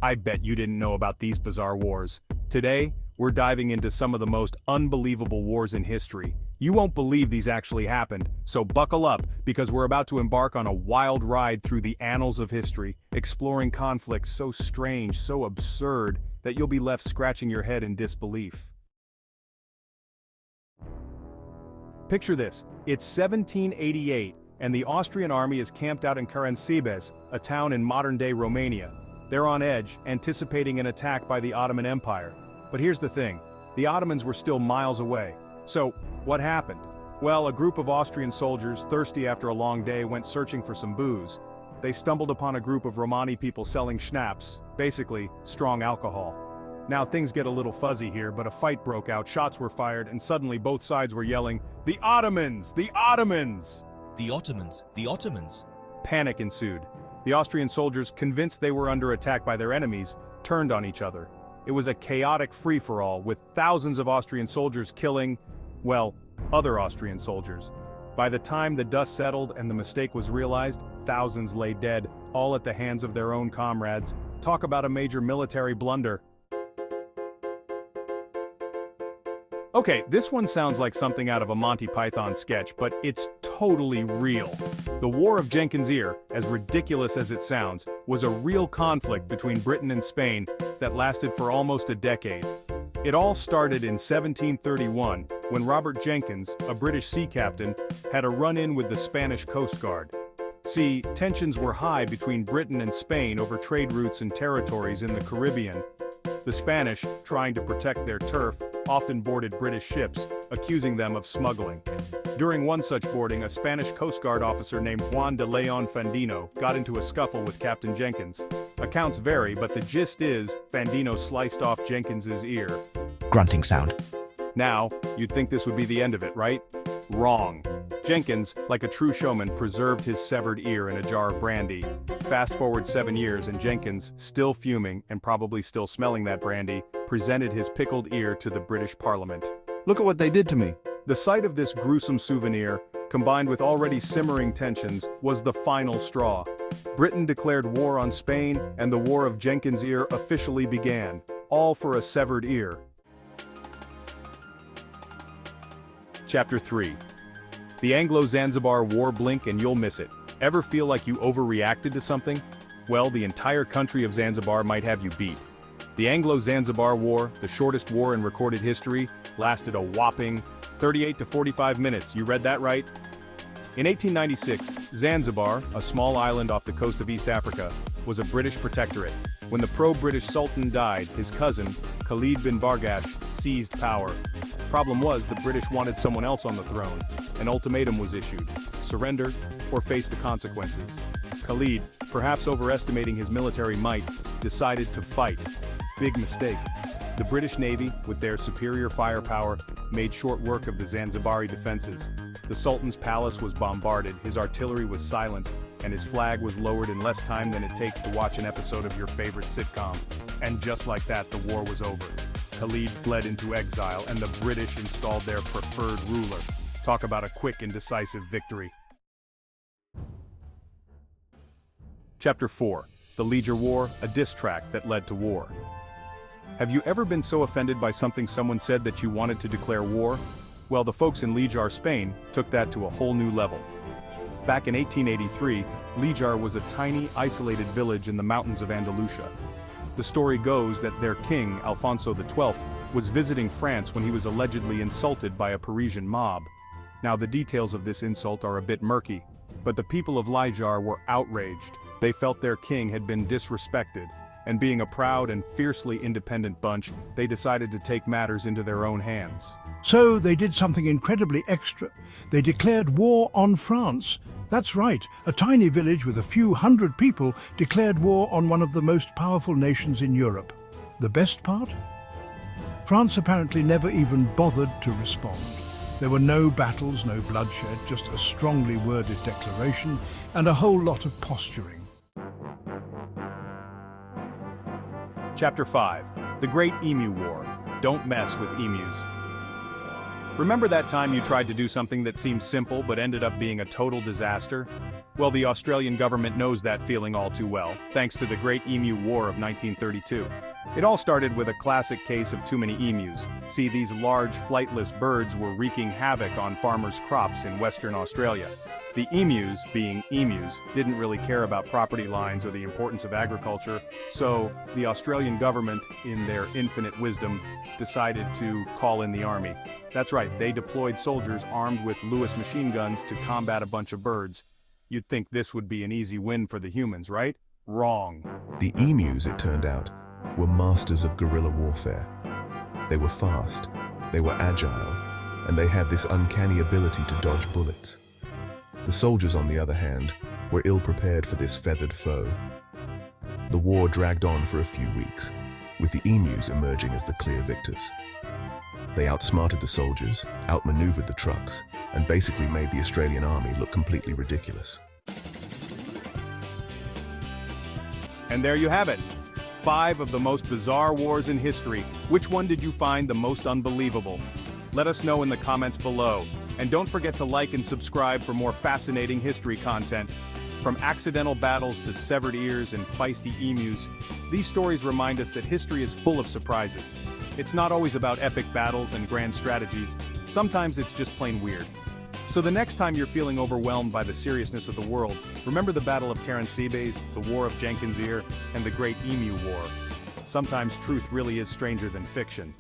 I bet you didn't know about these bizarre wars. Today, we're diving into some of the most unbelievable wars in history. You won't believe these actually happened, so buckle up, because we're about to embark on a wild ride through the annals of history, exploring conflicts so strange, so absurd, that you'll be left scratching your head in disbelief. Picture this, it's 1788, and the Austrian army is camped out in Karansibes, a town in modern-day Romania. They're on edge, anticipating an attack by the Ottoman Empire. But here's the thing, the Ottomans were still miles away. So, what happened? Well, a group of Austrian soldiers, thirsty after a long day, went searching for some booze. They stumbled upon a group of Romani people selling schnapps, basically, strong alcohol. Now things get a little fuzzy here, but a fight broke out, shots were fired, and suddenly both sides were yelling, "The Ottomans! The Ottomans!" The Ottomans! The Ottomans! Panic ensued. The Austrian soldiers, convinced they were under attack by their enemies, turned on each other. It was a chaotic free-for-all, with thousands of Austrian soldiers killing, well, other Austrian soldiers. By the time the dust settled and the mistake was realized, thousands lay dead, all at the hands of their own comrades. Talk about a major military blunder. Okay, this one sounds like something out of a Monty Python sketch, but it's totally real. The War of Jenkins' Ear, as ridiculous as it sounds, was a real conflict between Britain and Spain that lasted for almost a decade. It all started in 1731, when Robert Jenkins, a British sea captain, had a run-in with the Spanish Coast Guard. See, tensions were high between Britain and Spain over trade routes and territories in the Caribbean. The Spanish, trying to protect their turf, often boarded British ships, accusing them of smuggling. During one such boarding, a Spanish Coast Guard officer named Juan de Leon Fandino got into a scuffle with Captain Jenkins. Accounts vary, but the gist is, Fandino sliced off Jenkins's ear. Grunting sound. Now, you'd think this would be the end of it, right? Wrong. Jenkins, like a true showman, preserved his severed ear in a jar of brandy. Fast forward 7 years and Jenkins, still fuming and probably still smelling that brandy, presented his pickled ear to the British Parliament. Look at what they did to me. The sight of this gruesome souvenir, combined with already simmering tensions, was the final straw. Britain declared war on Spain, and the War of Jenkins' Ear officially began, all for a severed ear. Chapter 3. The Anglo-Zanzibar War. Blink and you'll miss it. Ever feel like you overreacted to something? Well, the entire country of Zanzibar might have you beat. The Anglo-Zanzibar War, the shortest war in recorded history, lasted a whopping 38 to 45 minutes, you read that right? In 1896, Zanzibar, a small island off the coast of East Africa, was a British protectorate. When the pro-British Sultan died, his cousin, Khalid bin Bargash, seized power. Problem was, the British wanted someone else on the throne. An ultimatum was issued: surrender or face the consequences. Khalid, perhaps overestimating his military might, decided to fight. Big mistake. The British Navy, with their superior firepower, made short work of the Zanzibari defenses. The Sultan's palace was bombarded, his artillery was silenced, and his flag was lowered in less time than it takes to watch an episode of your favorite sitcom. And just like that, the war was over. Khalid fled into exile, and the British installed their preferred ruler. Talk about a quick and decisive victory. Chapter 4. The Liger War, a diss track that led to war. Have you ever been so offended by something someone said that you wanted to declare war? Well, the folks in Lijar, Spain, took that to a whole new level. Back in 1883, Lijar was a tiny, isolated village in the mountains of Andalusia. The story goes that their king, Alfonso XII, was visiting France when he was allegedly insulted by a Parisian mob. Now, the details of this insult are a bit murky, but the people of Lijar were outraged. They felt their king had been disrespected, and being a proud and fiercely independent bunch, they decided to take matters into their own hands. So they did something incredibly extra. They declared war on France. That's right, a tiny village with a few hundred people declared war on one of the most powerful nations in Europe. The best part? France apparently never even bothered to respond. There were no battles, no bloodshed, just a strongly worded declaration and a whole lot of posturing. Chapter 5. The Great Emu War. Don't mess with emus. Remember that time you tried to do something that seemed simple but ended up being a total disaster? Well, the Australian government knows that feeling all too well, thanks to the Great Emu War of 1932. It all started with a classic case of too many emus. See, these large, flightless birds were wreaking havoc on farmers' crops in Western Australia. The emus, being emus, didn't really care about property lines or the importance of agriculture, so the Australian government, in their infinite wisdom, decided to call in the army. That's right, they deployed soldiers armed with Lewis machine guns to combat a bunch of birds. You'd think this would be an easy win for the humans, right? Wrong. The emus, it turned out, were masters of guerrilla warfare. They were fast, they were agile, and they had this uncanny ability to dodge bullets. The soldiers, on the other hand, were ill-prepared for this feathered foe. The war dragged on for a few weeks, with the emus emerging as the clear victors. They outsmarted the soldiers, outmaneuvered the trucks, and basically made the Australian army look completely ridiculous. And there you have it. 5 of the most bizarre wars in history. Which one did you find the most unbelievable? Let us know in the comments below. And don't forget to like and subscribe for more fascinating history content. From accidental battles to severed ears and feisty emus, these stories remind us that history is full of surprises. It's not always about epic battles and grand strategies. Sometimes it's just plain weird. So the next time you're feeling overwhelmed by the seriousness of the world, remember the Battle of Karansebes, the War of Jenkins Ear, and the Great Emu War. Sometimes truth really is stranger than fiction.